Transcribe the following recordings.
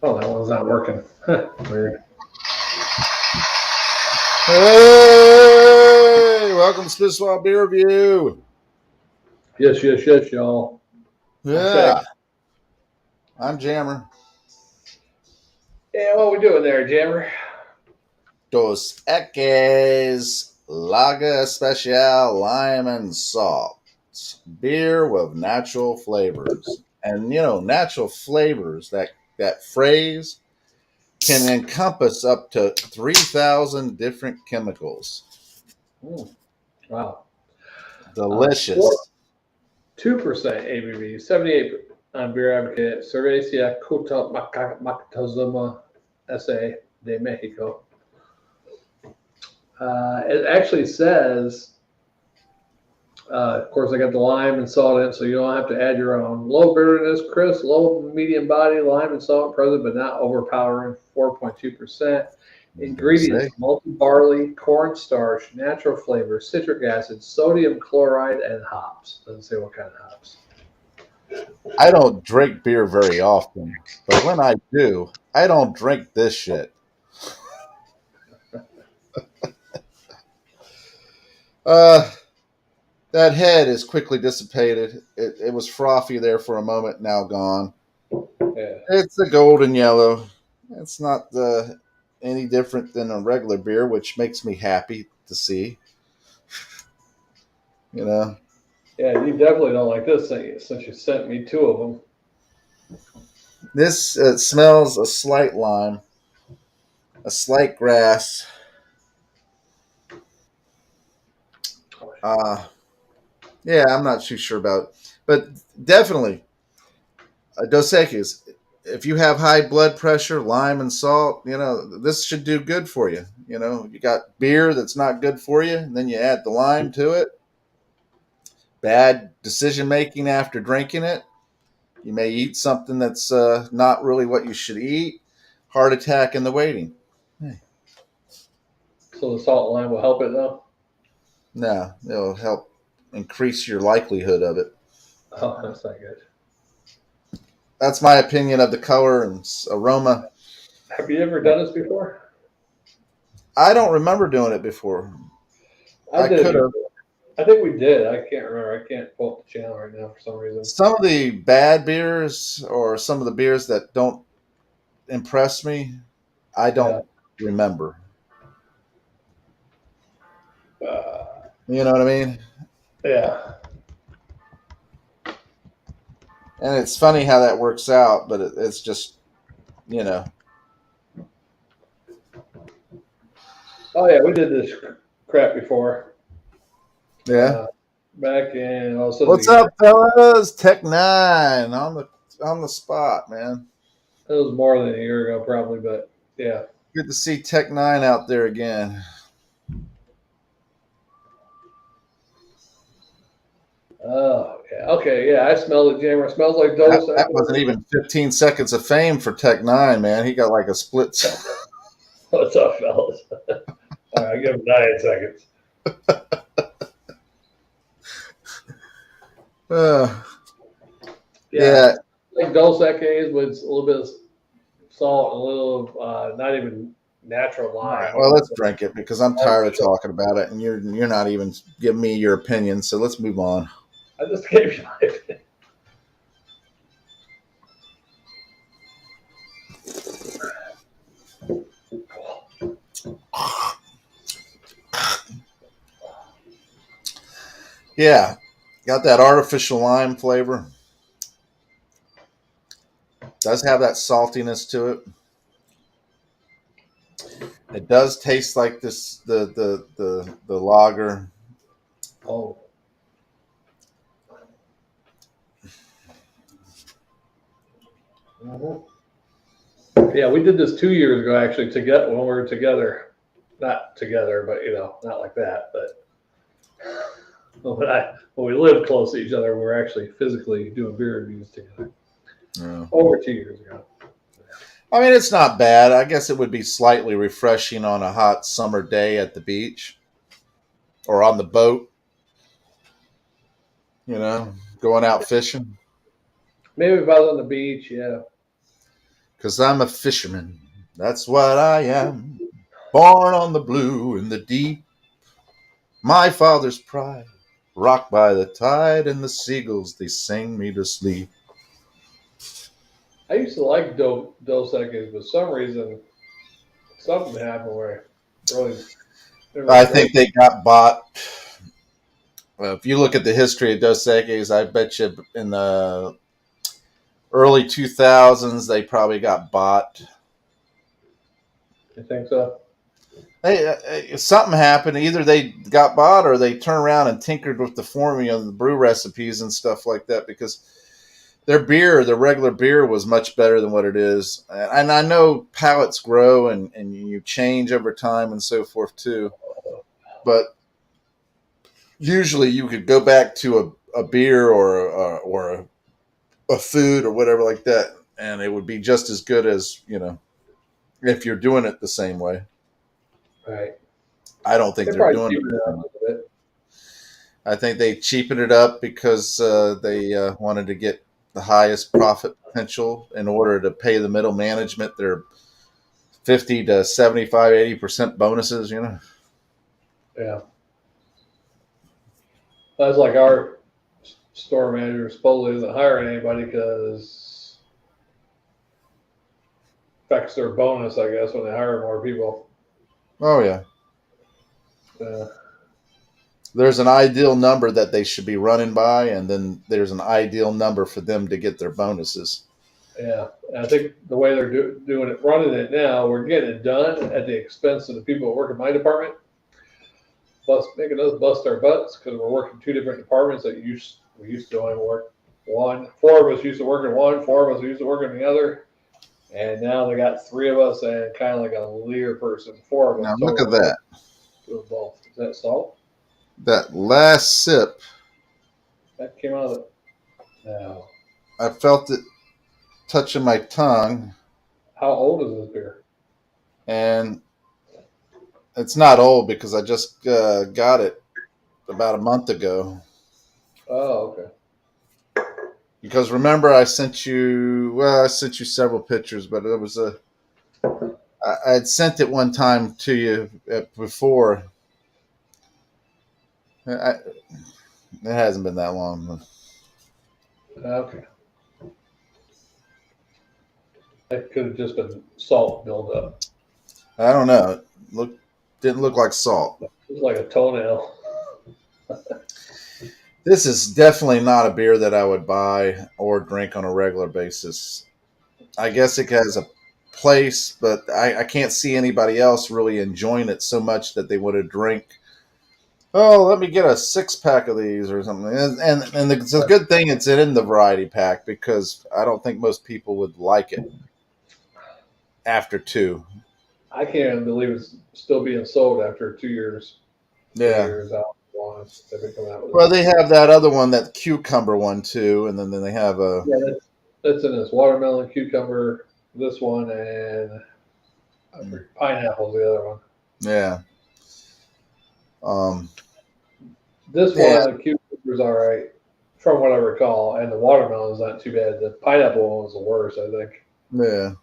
Oh, that one's not working. Weird. Hey, welcome to Especial Beer Review. Yes, y'all. I'm Shag. Yeah, I'm Jammer. Yeah, what we doing there, Jammer? Dos Equis Lager Especial Lime and Salt. Beer with natural flavors. And natural flavors, that phrase can encompass up to 3,000 different chemicals. Mm, wow. Four, Delicious. 2% ABV, 78 on Beer Advocate, Cerveza Cuta Moctezuma SA de Mexico. It actually says, of course, I got the lime and salt in it, so you don't have to add your own. Low bitterness, crisp, low medium body, lime and salt present, but not overpowering, 4.2%. Ingredients: Say, malted barley, cornstarch, natural flavor, citric acid, sodium chloride, and hops. Doesn't say what kind of hops. I don't drink beer very often, but when I do, I don't drink this shit. Uh, that head is quickly dissipated. It was frothy there for a moment, now gone. Yeah. It's a golden yellow. It's not any different than a regular beer, which makes me happy to see. You know, Yeah, you definitely don't like this thing since you sent me two of them. this smells a slight lime, a slight grass. Uh, yeah, I'm not too sure about, but definitely Dos Equis. If you have high blood pressure, lime and salt, this should do good for you. You got beer that's not good for you, and then you add the lime to it. Bad decision making after drinking it. You may eat something that's not really what you should eat. Heart attack in the waiting. Hey, So the salt and lime will help it though. no, it'll help increase your likelihood of it. Oh, that's not good. That's my opinion of the color and aroma. Have you ever done this before? I don't remember doing it before. I I did could it have. before. I think we did. I can't remember. I can't pull up the channel right now for some reason. Some of the bad beers or some of the beers that don't impress me, I Yeah. don't remember. Uh, You know what I mean? yeah. And it's funny how that works out, but it's just, you know, Oh yeah, we did this crap before. yeah. Uh, back in all this was a What's year. up, fellas? Tech Nine on the spot, man. It was more than a year ago, probably, but yeah. Good to see Tech Nine out there again. Oh yeah. Okay. Yeah, I smelled it, Jammer. It smells like That, Dos that wasn't Equis. even 15 seconds of fame for Tech Nine, man. He got like a split. What's up, fellas? All right, I give him 9 seconds. uh, Yeah, yeah. like Dos Equis with a little bit of salt, and a little not even natural All right. lime. Well, let's drink it because I'm Lime tired of sugar. talking about it, and you're not even giving me your opinion. So let's move on. I just gave you my opinion. Yeah, got that artificial lime flavor. Does have that saltiness to it. It does taste like this the lager. Oh, mhm. Yeah, we did this 2 years ago actually. Together when we were together, not together, but not like that. But when we lived close to each other, we were actually physically doing beer reviews together Yeah. over 2 years ago. I mean, it's not bad. I guess it would be slightly refreshing on a hot summer day at the beach or on the boat. Going out fishing. Maybe if I was on the beach, yeah. 'Cause I'm a fisherman. That's what I am. Born on the blue in the deep. My father's pride. Rocked by the tide and the seagulls, they sing me to sleep. I used to like Dos Equis, but for some reason something happened where I really never I enjoyed. think they got bought. Well, if you look at the history of Dos Equis, I bet you in the early 2000s they probably got bought. You think so? Hey, something happened. Either they got bought or they turned around and tinkered with the formula, the brew recipes, and stuff like that. Because their beer, their regular beer, was much better than what it is. And I know palates grow and you change over time and so forth too. But usually you could go back to a beer or a food or whatever like that, and it would be just as good as if you're doing it the same way. Right. I don't think They they're probably doing cheapened it it. up a little bit. I think they cheapened it up because they wanted to get the highest profit potential in order to pay the middle management their 50 to 75, 80% bonuses. Yeah. That's like our store manager supposedly isn't hiring anybody because affects their bonus, I guess, when they hire more people. Oh yeah, Uh, there's an ideal number that they should be running by, and then there's an ideal number for them to get their bonuses. yeah. And I think the way they're doing it, running it now, we're getting it done at the expense of the people that work in my department, plus making us bust our butts because we're working two different departments that we used to only work one. Four of us used to work in one, four of us used to work in the other. And now they got three of us and kind of like a leader person, four of us Now look at total that. doing both. Is that salt? That last sip, That came out of the. No. I felt it touching my tongue, How old is this beer? and it's not old because I just got it about a month ago. Oh, okay. Because remember, I sent you several pictures, but it was I had sent it one time to you before. It hasn't been that long. Okay. That could have just been salt buildup. I don't know. Didn't look like salt. It's like a toenail. This is definitely not a beer that I would buy or drink on a regular basis. I guess it has a place, but I can't see anybody else really enjoying it so much that they would have drink. Oh, let me get a 6 pack of these or something. And it's a good thing it's in the variety pack because I don't think most people would like it after two. I can't even believe it's still being sold after 2 years, 3 Yeah. years out. They've been coming out with Well, it. they have that other one, that cucumber one too, and then they have a Yeah, that's in this watermelon, cucumber, this one, and pineapple's the other one. yeah. Um, This yeah, one, the cucumber's all right, from what I recall, and the watermelon's not too bad. The pineapple one was the worst, I think. yeah.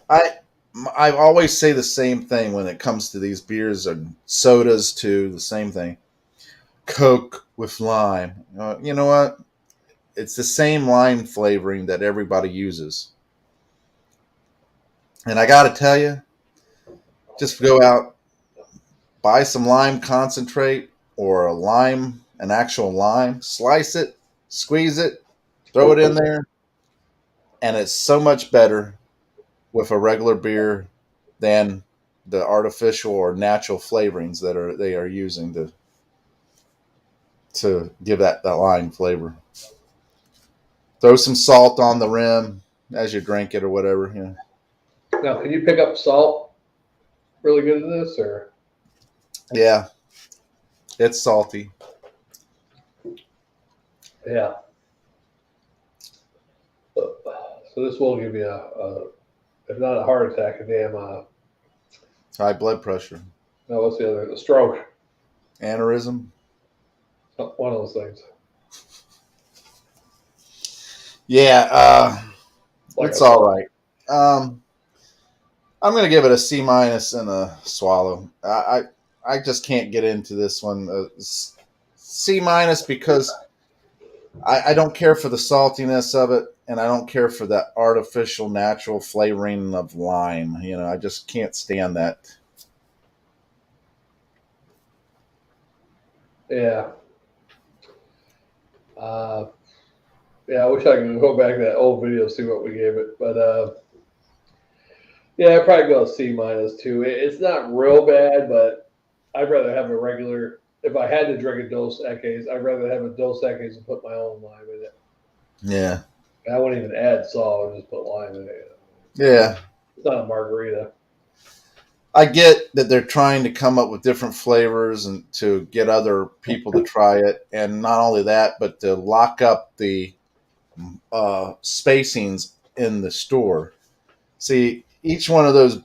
I I always say the same thing when it comes to these beers and sodas too. The same thing. Coke with lime. You know what? It's the same lime flavoring that everybody uses. And I got to tell you, just go out, buy some lime concentrate or an actual lime, slice it, squeeze it, throw it in there, and it's so much better with a regular beer than the artificial or natural flavorings that they are using to give that lime flavor. Throw some salt on the rim as you drink it or whatever. Now, can you pick up salt really good in this, or Yeah, it's salty. yeah? So this will give you if not a heart attack, a damn High blood pressure, no, what's the other? A stroke. aneurysm. One of those things. Yeah, Like it's a all salt. right. I'm going to give it a C minus and a swallow. I just can't get into this one. C minus because I don't care for the saltiness of it, and I don't care for that artificial natural flavoring of lime. I just can't stand that. Yeah. Uh, yeah, I wish I could go back to that old video and see what we gave it. But yeah, I'd probably go C minus too. It's not real bad, but I'd rather have a regular. If I had to drink a Dos Equis, I'd rather have a Dos Equis and put my own lime in it. Yeah, I wouldn't even add salt; I'd just put lime in it. yeah. It's not a margarita. I get that they're trying to come up with different flavors and to get other people to try it, and not only that, but to lock up the spacings in the store. See, each one of those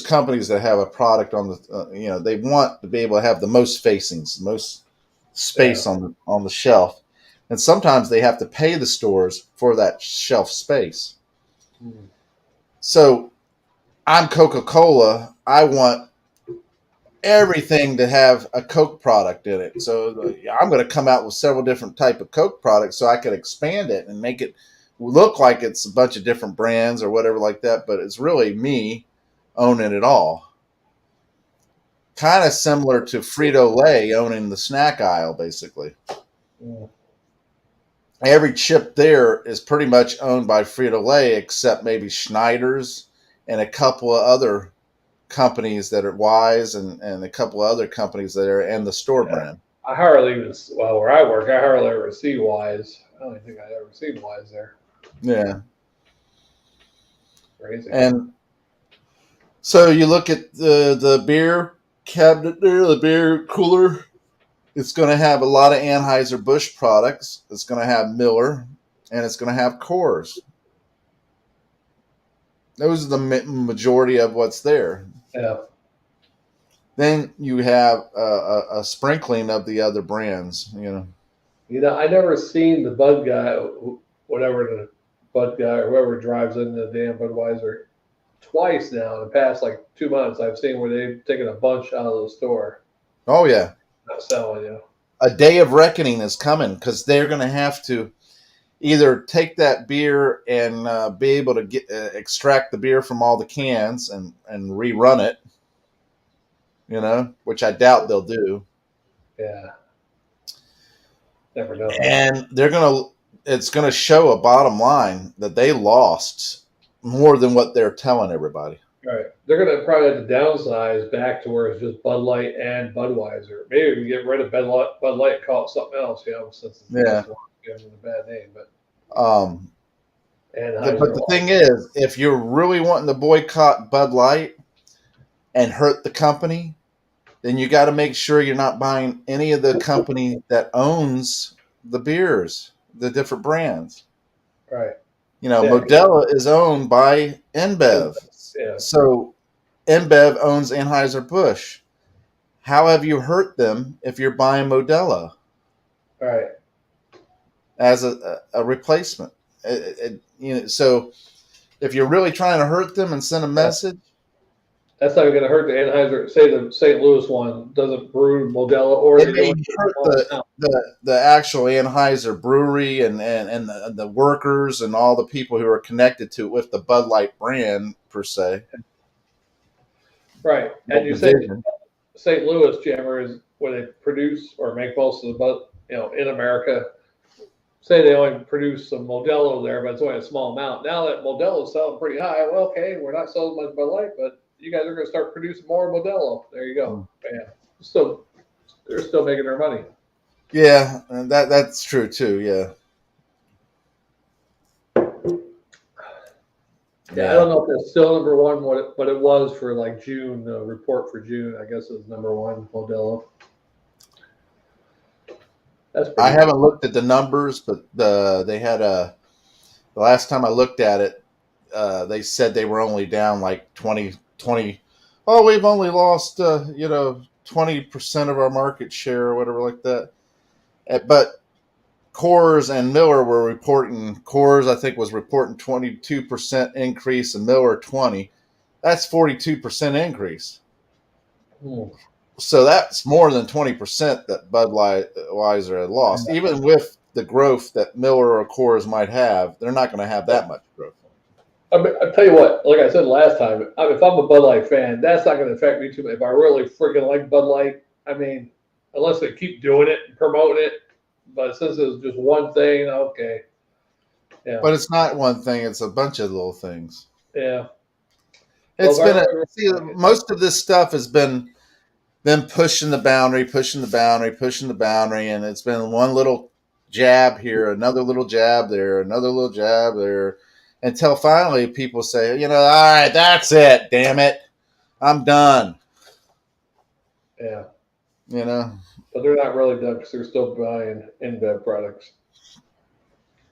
companies that have a product on the, they want to be able to have the most facings, most Yeah. space on the shelf, and sometimes they have to pay the stores for that shelf space. Mm. So I'm Coca-Cola. I want everything to have a Coke product in it. So I'm going to come out with several different type of Coke products so I could expand it and make it look like it's a bunch of different brands or whatever like that. But it's really me owning it all. Kind of similar to Frito-Lay owning the snack aisle, basically. Mm. Every chip there is pretty much owned by Frito-Lay except maybe Schneider's and a couple of other companies that are Wise and a couple of other companies that are and the store Yeah. brand. I hardly even where I work, I hardly ever see Wise. I don't even think I've ever seen Wise there. Yeah. Crazy. And so you look at the beer cabinet there, the beer cooler. It's going to have a lot of Anheuser-Busch products. It's going to have Miller, and it's going to have Coors. Those are the majority of what's there. Yeah. Then you have a sprinkling of the other brands. I never seen the Bud guy, whatever the Bud guy or whoever drives in the damn Budweiser. Twice now in the past like 2 months, I've seen where they've taken a bunch out of the store, Oh yeah, not selling. a day of reckoning is coming because they're going to have to either take that beer and be able to extract the beer from all the cans and rerun it, which I doubt they'll do. Yeah, never know. And it's gonna show a bottom line that they lost more than what they're telling everybody. All right, they're gonna probably have to downsize back to where it's just Bud Light and Budweiser. Maybe we get rid of Bud Light, and call it something else, since it's Yeah. giving it a bad name. But Um, but Anheuser, the thing is, if you're really wanting to boycott Bud Light and hurt the company, then you got to make sure you're not buying any of the company that owns the beers, the different brands. right? Yeah, Modelo is owned by InBev. yeah, So InBev owns Anheuser-Busch. How have you hurt them if you're buying Modelo right. as a replacement? So if you're really trying to hurt them and send a Yeah. message, That's not going to hurt the Anheuser. Say the St. Louis one doesn't brew Modelo, or it they may only hurt small amount. the actual Anheuser brewery and the workers and all the people who are connected to it with the Bud Light brand per se. Right, and That you say division. St. Louis Jammer is where they produce or make most of the Bud, in America. Say they only produce some Modelo there, but it's only a small amount. Now that Modelo's selling pretty high, well, okay, we're not selling much Bud Light, but you guys are going to start producing more Modelo. There you go. Bam. So they're still making their money. Yeah, and that's true too. Yeah. Yeah, I don't know if it's still number one, but it was for like June. The report for June, I guess, is number one Modelo. That's I pretty good. haven't looked at the numbers, but they had the last time I looked at it, they said they were only down like 20. Oh, we've only lost 20% of our market share or whatever like that. But Coors and Miller were reporting. Coors, I think, was reporting 22% increase, and Miller 20. That's 42% increase. So that's more than 20% that Budweiser had lost. Even with the growth that Miller or Coors might have, they're not going to have that much growth. I'll tell you what, like I said last time, if I'm a Bud Light fan, that's not going to affect me too much. If I really freaking like Bud Light, I mean, unless they keep doing it and promoting it. But since it's just one thing, okay. Yeah. But it's not one thing, it's a bunch of little things. Yeah. It's most of this stuff has been them pushing the boundary, and it's been one little jab here, another little jab there, another little jab there, until finally people say, all right, that's it, damn it, I'm done. Yeah. But they're not really done because they're still buying InBev products.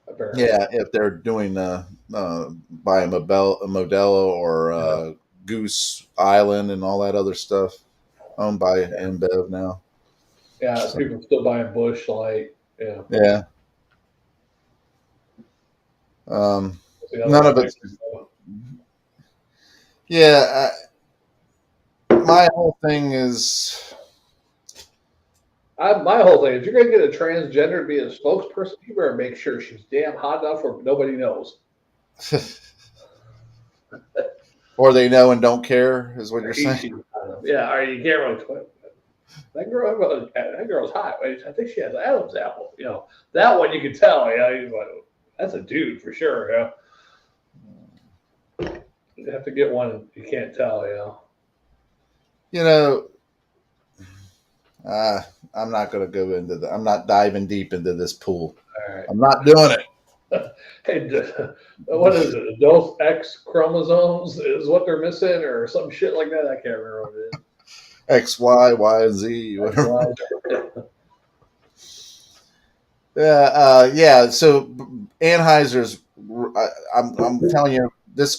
Apparently. Yeah, if they're doing buying a Modelo or Goose Island and all that other stuff owned by InBev now. Yeah, so. People still buying Busch Light. Yeah. Yeah. None of it. Yeah. My whole thing is. My whole thing is, you're going to get a transgender to be a spokesperson, you better make sure she's damn hot enough where nobody knows. Or they know and don't care, is what you're saying. Yeah, or you can't really. That girl's hot. I think she has Adam's apple. That one you can tell. That's a dude for sure. You have to get one you can't tell. I'm not going to go into that. I'm not diving deep into this pool. All right. I'm not doing it. Hey, what is it? Adult X chromosomes is what they're missing, or some shit like that. I can't remember what it is. X, Y, Y, and Z, whatever. Yeah. So Anheuser's. I'm telling you, this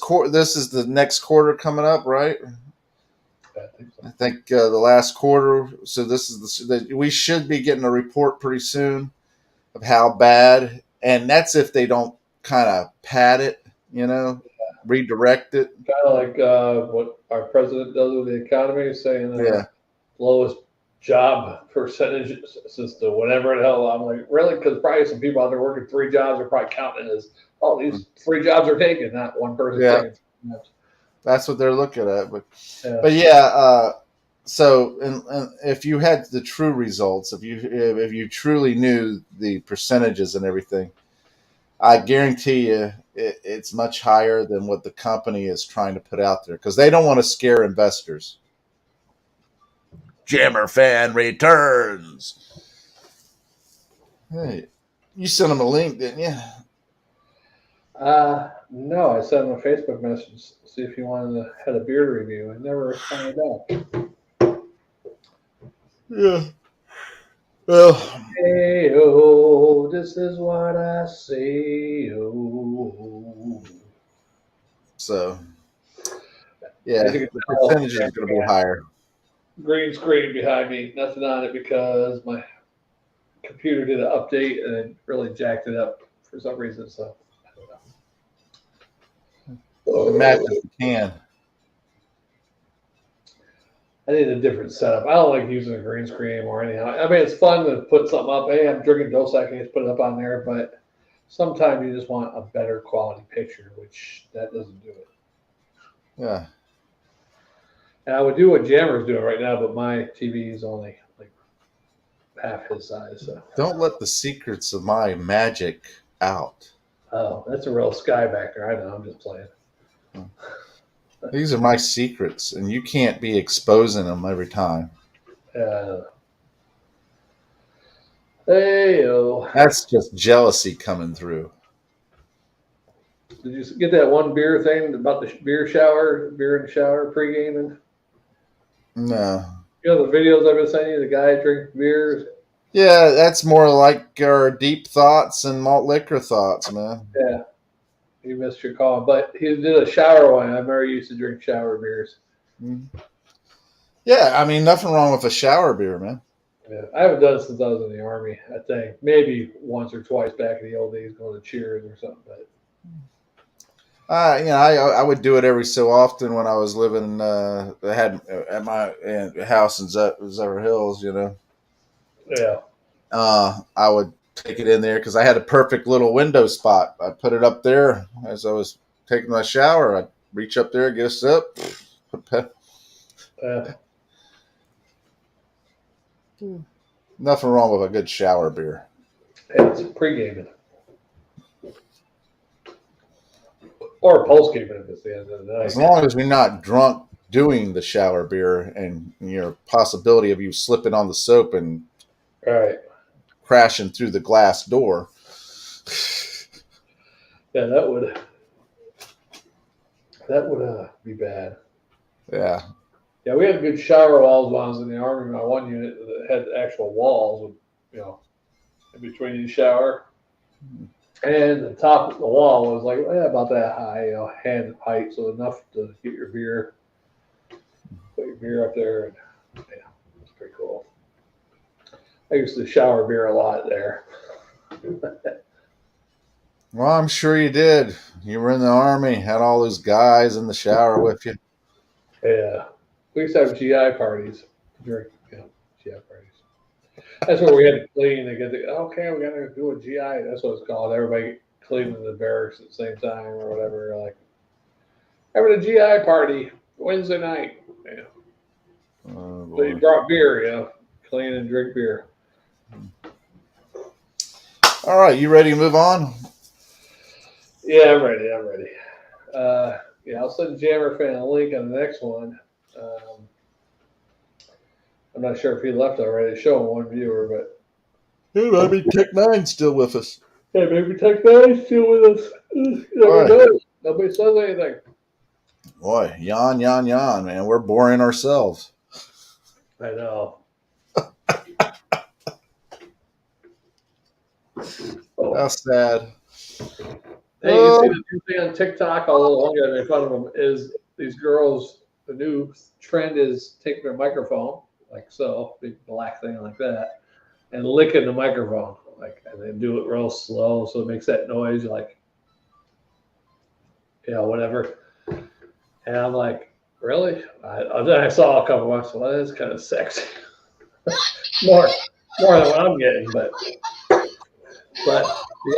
is the next quarter coming up, right? I think the last quarter. So this is we should be getting a report pretty soon of how bad, and that's if they don't kind of pad it, redirect it. Kind of like what our president does with the economy, saying lowest job percentage since the whatever the hell. I'm like, really? Because probably some people out there working 3 jobs are probably counting it as, these 3 jobs are taken, not one person taking. That's what they're looking at, but yeah. So, and if you had the true results, if you truly knew the percentages and everything, I guarantee you it's much higher than what the company is trying to put out there, because they don't want to scare investors. Jammer fan returns. Hey, you sent him a link, didn't you? No, I sent him a Facebook message to see if he wanted to had a beer review. I never responded back. Yeah. Well. Hey, oh, this is what I say. Oh. So, yeah, the percentage is going to be higher. Green screen behind me, nothing on it because my computer did an update and it really jacked it up for some reason. So I don't know. It matches the can. I need a different setup. I don't like using a green screen or anyhow. I mean, it's fun to put something up. Hey, I'm drinking Dos Equis, put it up on there, but sometimes you just want a better quality picture, which that doesn't do it. Yeah. And I would do what Jammer's doing right now, but my TV is only like half his size. So. Don't let the secrets of my magic out. Oh, that's a real skybacker. I know. I'm just playing. These are my secrets, and you can't be exposing them every time. Hey-o. That's just jealousy coming through. Did you get that one beer thing about the beer in the shower, pre-gaming? No. You know the videos I've been sending you, the guy drinking beers? Yeah, that's more like our deep thoughts and malt liquor thoughts, man. Yeah. You missed your call, but he did a shower one. I remember he used to drink shower beers. Yeah, Yeah, I mean, nothing wrong with a shower beer, man. Yeah, I haven't done it since I was in the Army, I think. Maybe once or twice back in the old days going to Cheers or something. But I would do it every so often when I was living. I had at my house in Zephyr Hills. yeah, I would take it in there because I had a perfect little window spot. I put it up there as I was taking my shower. I'd reach up there, get a sip. yeah, Nothing wrong with a good shower beer. it's pre-gaming or post-gaming if it's the end of the As night. long as you're not drunk doing the shower beer and your possibility of you slipping on the soap and All right. crashing through the glass door. Yeah, that would be bad. Yeah. Yeah, we had good shower walls when I was in the Army. My one unit that had actual walls, with, you know, in between each shower. And the top of the wall was like about that high, hand height, so enough to get your beer, put your beer up there. And yeah, it's pretty cool. I used to shower beer a lot there. Well, I'm sure you did. You were in the Army, had all those guys in the shower with you. Yeah, we used to have GI parties, drink, GI parties. That's where we had to clean. They get okay, we got to do a GI. That's what it's called. Everybody cleaning the barracks at the same time or whatever. Like having a GI party Wednesday night. Yeah. Oh, So you boy. brought beer, clean and drink beer. All right, you ready to move on? Yeah, I'm ready. I'm ready. Yeah, I'll send Jammer fan a link on the next one. I'm not sure if he left already. Show one viewer, but Hey, I mean, Tech Nine's still with us. hey, maybe Tech Nine's still with us. You never Boy, know. Nobody says anything. boy, yawn, yawn, yawn, man. We're boring ourselves. I know. Oh. How sad. Hey, you see the new thing on TikTok? Although I'm gonna make fun of them. Is these girls? The new trend is taking their microphone like so, big black thing like that, and licking the microphone, like, and they do it real slow, so it makes that noise, like, whatever. And I'm like, really? Then I saw a couple of well, that's kind of sexy. more, more than what I'm getting, but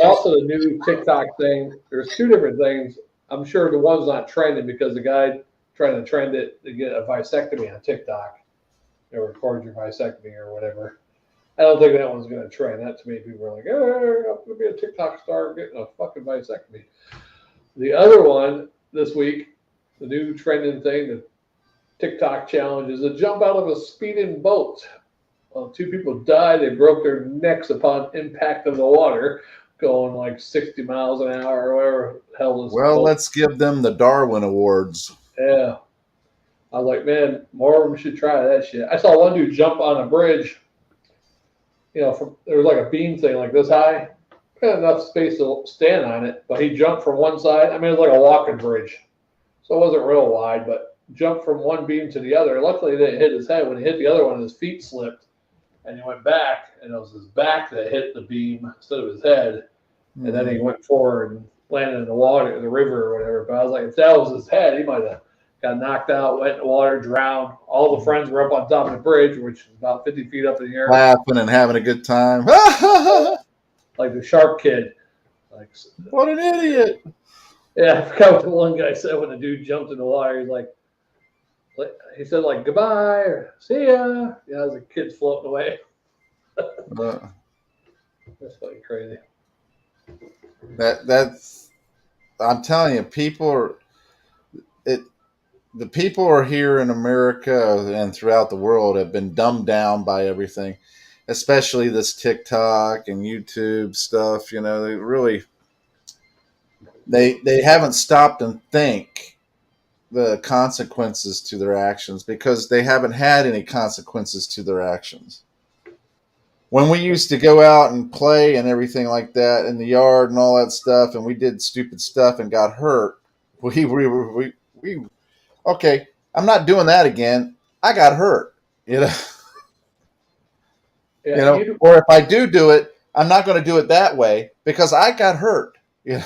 also the new TikTok thing. There's two different things. I'm sure the one's not trending because the guy trying to trend it to get a vasectomy on TikTok, record your vasectomy or whatever. I don't think that one's going to trend. That to me, people are like, I'm going to be a TikTok star getting a fucking vasectomy. The other one this week, the new trending thing, the TikTok challenge, is to jump out of a speeding boat. Well, two people died. They broke their necks upon impact of the water, going like 60 miles an hour or whatever the hell this Well, boat. let's give them the Darwin Awards. Yeah. I was like, man, more of them should try that shit. I saw one dude jump on a bridge. There was like a beam thing like this high. Had enough space to stand on it, but he jumped from one side. I mean, it was like a walking bridge, so it wasn't real wide, but jumped from one beam to the other. Luckily, it didn't hit his head. When he hit the other one, his feet slipped, and he went back, and it was his back that hit the beam instead of his head. And then he went forward and landed in the water, the river or whatever. But I was like, if that was his head, he might have got knocked out, went in the water, drowned. All the friends were up on top of the bridge, which is about 50 feet up in the air. Laughing and having a good time. Like the sharp kid. Like, what an idiot. Yeah, I forgot what the one guy said when the dude jumped in the water. He's like, he said like goodbye or see ya. Yeah, as the kid's floating away. That's fucking crazy. That's I'm telling you, the people are here in America and throughout the world have been dumbed down by everything, especially this TikTok and YouTube stuff. They haven't stopped and think the consequences to their actions because they haven't had any consequences to their actions. When we used to go out and play and everything like that in the yard and all that stuff, and we did stupid stuff and got hurt, we okay, I'm not doing that again. I got hurt. You know, Yeah, or if I do it, I'm not going to do it that way because I got hurt. you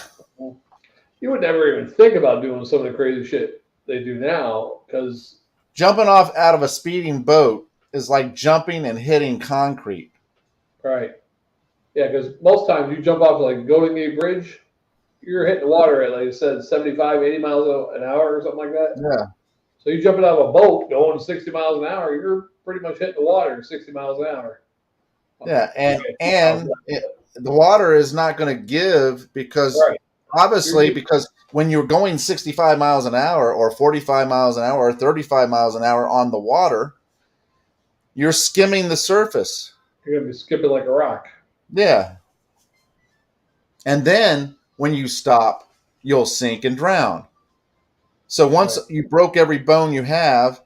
would never even think about doing some of the crazy shit they do now because, Jumping off out of a speeding boat is like jumping and hitting concrete. right? Yeah, because most times you jump off like Golden Gate Bridge, you're hitting the water at, like I said, 75, 80 miles an hour or something like that. Yeah, So you jumping out of a boat going 60 miles an hour, you're pretty much hitting the water 60 miles an hour. yeah, Miles the water is not going to give because right. obviously You're, because when you're going 65 miles an hour or 45 miles an hour or 35 miles an hour on the water, you're skimming the surface. you're going to be skipping like a rock. Yeah. And then when you stop, you'll sink and drown. So once Right. you broke every bone you have,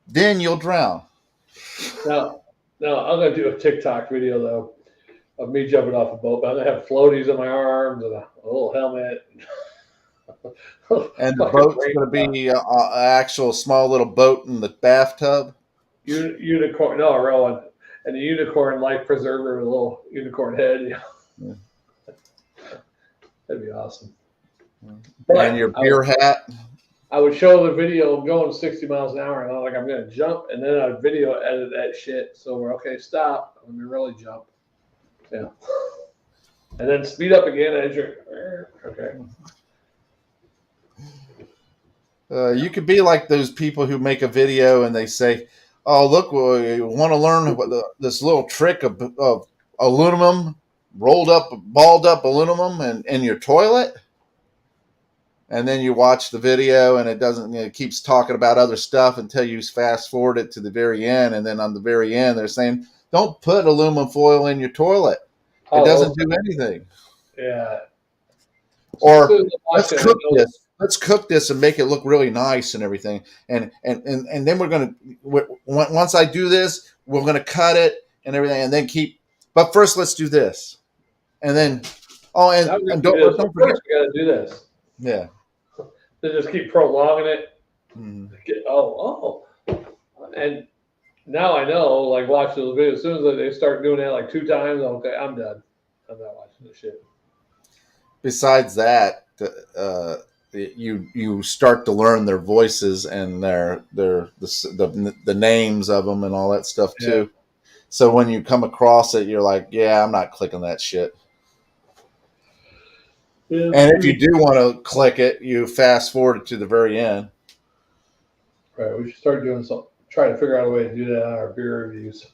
then you'll drown. Now, I'm going to do a TikTok video though of me jumping off a boat, but I'm going to have floaties on my arms and a little helmet. And the Fucking boat's rain. going to be an actual small little boat in the bathtub. Unicorn, no, Rowan, and a unicorn life preserver with a little unicorn head. Yeah. That'd be awesome. But and your beer hat. I would show the video of going 60 miles an hour, and I'm like, I'm going to jump, and then I'd video edit that shit. So we're okay, stop. Let me really jump. Yeah. And then speed up again as you're okay. You could be like those people who make a video and they say, "Oh, look, we want to learn what this little trick of aluminum, balled up aluminum in your toilet." And then you watch the video and it doesn't, it keeps talking about other stuff until you fast forward it to the very end. And then on the very end, they're saying, don't put aluminum foil in your toilet. It doesn't do anything. Yeah. Or let's cook this. Let's cook this and make it look really nice and everything. And then we're going to, once I do this, we're going to cut it and everything and then but first let's do this. And then, and don't forget. We got to do this. Yeah. They just keep prolonging it. Mm-hmm. And now I know, like, watch those videos. As soon as they start doing that like 2 times, okay, I'm done. I'm not watching this shit. Besides that, you start to learn their voices and the names of them and all that stuff too. Yeah. So when you come across it, you're like, yeah, I'm not clicking that shit. Yeah, and if you do want to click it, you fast forward it to the very end. Right. We should start doing something. Try to figure out a way to do that on our beer reviews.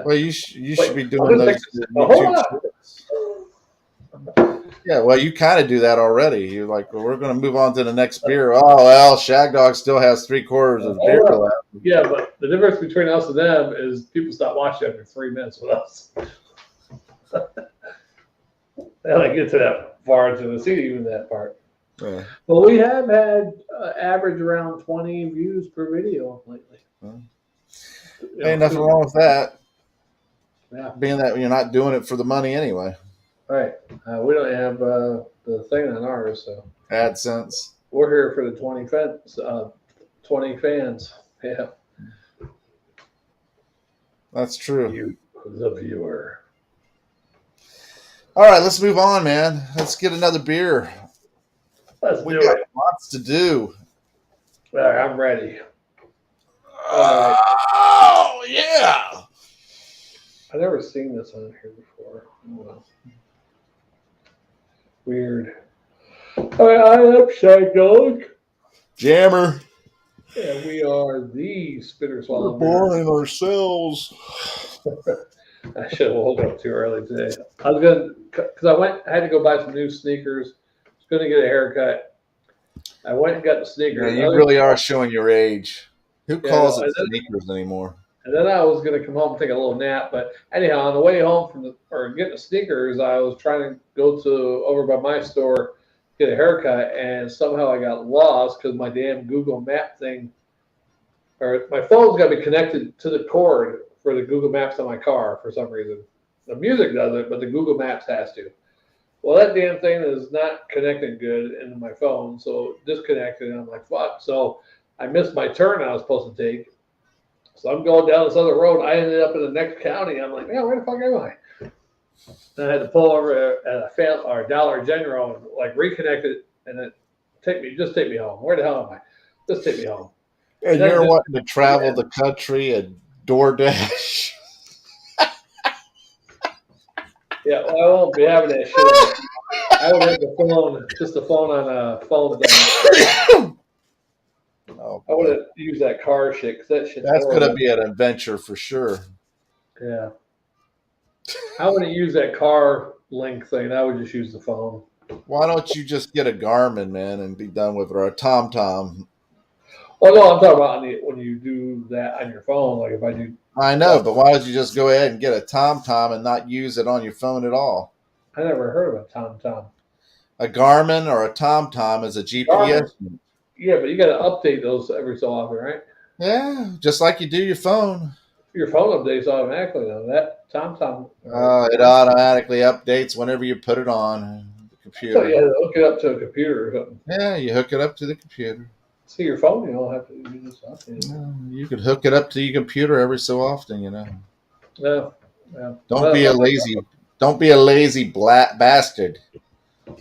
Well, you should be doing those YouTube shorts. Yeah, well, you kind of do that already. You're like, well, we're going to move on to the next beer. Oh, well, Shag Dog still has 3/4 of beer left. Yeah, but the difference between us and them is people stop watching after 3 minutes with us. They don't get to that far into the see even that part. Yeah. But we have had average around 20 views per video lately. Ain't nothing wrong with that. Yeah. Being that you're not doing it for the money anyway. Right. We don't have the thing on ours, so AdSense. We're here for the 20 fans. Yeah. That's true. You, the viewer. All right, let's move on, man. Let's get another beer. We got lots to do. All right, I'm ready. Oh, yeah. I've never seen this on here before. Oh, well. Weird. I am Shag Dog. Jammer. Yeah, we are the Spitter Swallow. We're boring ourselves. I should have woke up too early today. I was going to, because I had to go buy some new sneakers. I was going to get a haircut. I went and got the sneakers. Yeah, you really are showing your age. Who calls it sneakers anymore? And then I was going to come home and take a little nap. But anyhow, on the way home getting the sneakers, I was trying to go over by my store, get a haircut, and somehow I got lost because my damn Google Map thing, or my phone's got to be connected to the cord for the Google Maps on my car for some reason. The music does it, but the Google Maps has to. Well, that damn thing is not connecting good into my phone, so disconnected, and I'm like, fuck. So I missed my turn I was supposed to take. So I'm going down this other road. I ended up in the next county. I'm like, man, where the fuck am I? And I had to pull over at a Dollar General and like reconnect it, and then just take me home. Where the hell am I? Just take me home. And then you're just, wanting to travel the country and DoorDash. yeah, well, I won't be having that shit. I would have the phone, just the phone on a phone thing. Oh, I boy. wouldn't use that car shit because that shit's That's going to horrible. be an adventure for sure. Yeah. I wouldn't use that car link thing. I would just use the phone. Why don't you just get a Garmin, man, and be done with it, or a TomTom? Oh no, I'm talking about when you do that on your phone. Like if I do, I know, but why don't you just go ahead and get a TomTom and not use it on your phone at all? I never heard of a TomTom. A Garmin or a TomTom is a Garmin, GPS. yeah, but you got to update those every so often, right? Yeah, just like you do your phone. Your phone updates automatically though. That TomTom, It automatically updates whenever you put it on the I thought you computer. had to hook it up to a computer or something. Yeah, you hook it up to the computer. See your phone, you don't have to. You just update it. Yeah, you could hook it up to your computer every so often, you know. No, no. Don't be a lazy black bastard.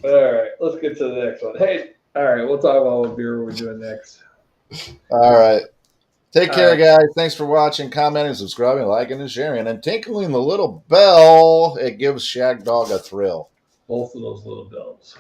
All right, let's get to the next one. Hey, all right, we'll talk about what beer we're doing next. All right. Take care, All right. guys. Thanks for watching, commenting, subscribing, liking, and sharing, and tinkling the little bell. It gives Shag Dog a thrill. Both of those little bells.